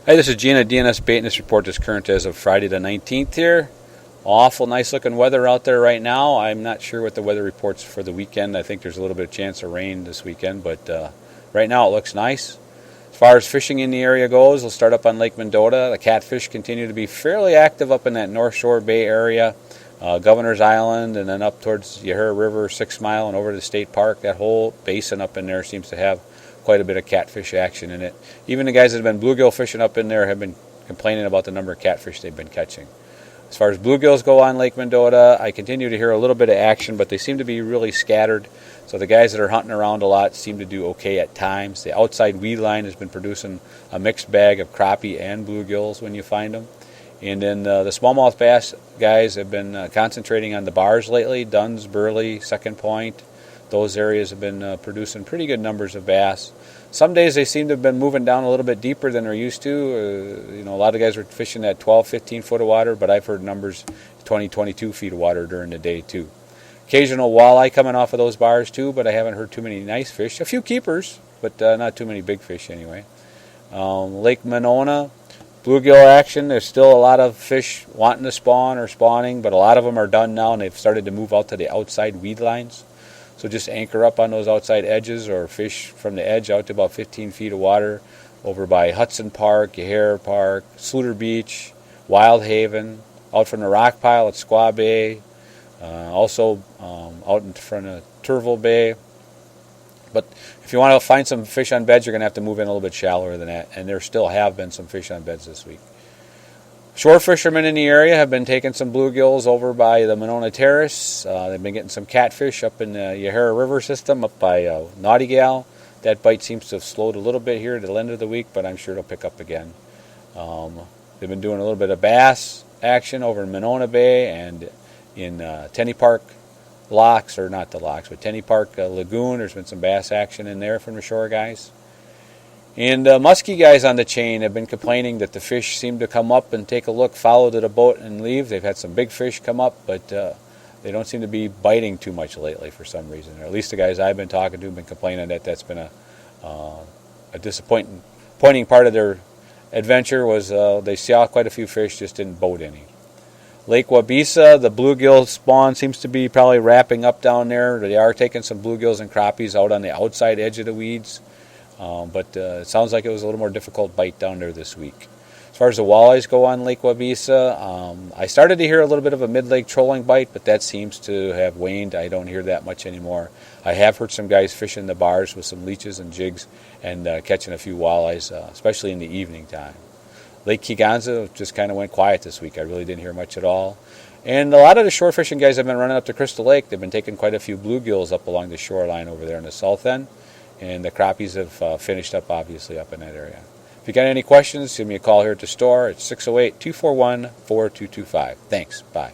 Hey, this is Gina, DNS Bait, and this report is current as of Friday the 19th here. Awful nice looking weather out there right now. I'm not sure what the weather report's for the weekend. I think there's a little bit of chance of rain this weekend, but right now it looks nice. As far as fishing in the area goes, we'll start up on Lake Mendota. The catfish continue to be fairly active up in that North Shore Bay area, Governor's Island, and then up towards Yahara River, 6 Mile, and over to the state park. That whole basin up in there seems to have quite a bit of catfish action in it. Even the guys that have been bluegill fishing up in there have been complaining about the number of catfish they've been catching. As far as bluegills go on Lake Mendota, I continue to hear a little bit of action, but they seem to be really scattered. So the guys that are hunting around a lot seem to do okay at times. The outside weed line has been producing a mixed bag of crappie and bluegills when you find them. And then the smallmouth bass guys have been concentrating on the bars lately. Dunn's, Burley, Second Point. Those areas have been producing pretty good numbers of bass. Some days they seem to have been moving down a little bit deeper than they're used to. A lot of guys were fishing at 12, 15 foot of water, but I've heard numbers 20, 22 feet of water during the day too. Occasional walleye coming off of those bars too, but I haven't heard too many nice fish. A few keepers, but not too many big fish anyway. Lake Monona, bluegill action. There's still a lot of fish wanting to spawn or spawning, but a lot of them are done now, and they've started to move out to the outside weed lines. So just anchor up on those outside edges or fish from the edge out to about 15 feet of water over by Hudson Park, Yahara Park, Sluter Beach, Wild Haven, out from the rock pile at Squaw Bay, also out in front of Turville Bay. But if you want to find some fish on beds, you're going to have to move in a little bit shallower than that, and there still have been some fish on beds this week. Shore fishermen in the area have been taking some bluegills over by the Monona Terrace. They've been getting some catfish up in the Yahara River system up by Naughty Gal. That bite seems to have slowed a little bit here at the end of the week, but I'm sure it'll pick up again. They've been doing a little bit of bass action over in Monona Bay and in Tenny Park Locks, or not the Locks, but Tenny Park Lagoon. There's been some bass action in there from the shore guys. And muskie guys on the chain have been complaining that the fish seem to come up and take a look, follow to the boat, and leave. They've had some big fish come up, but they don't seem to be biting too much lately for some reason. Or at least the guys I've been talking to have been complaining that that's been a disappointing part of their adventure was they saw quite a few fish, just didn't boat any. Lake Wabeesa, the bluegill spawn seems to be probably wrapping up down there. They are taking some bluegills and crappies out on the outside edge of the weeds. But it sounds like it was a little more difficult bite down there this week. As far as the walleyes go on Lake Wabeesa, I started to hear a little bit of a mid-lake trolling bite, but that seems to have waned. I don't hear that much anymore. I have heard some guys fishing the bars with some leeches and jigs and catching a few walleyes, especially in the evening time. Lake Kegonsa just kind of went quiet this week. I really didn't hear much at all. And a lot of the shore fishing guys have been running up to Crystal Lake. They've been taking quite a few bluegills up along the shoreline over there in the south end. And the crappies have finished up, obviously, up in that area. If you got any questions, give me a call here at the store at 608-241-4225. Thanks. Bye.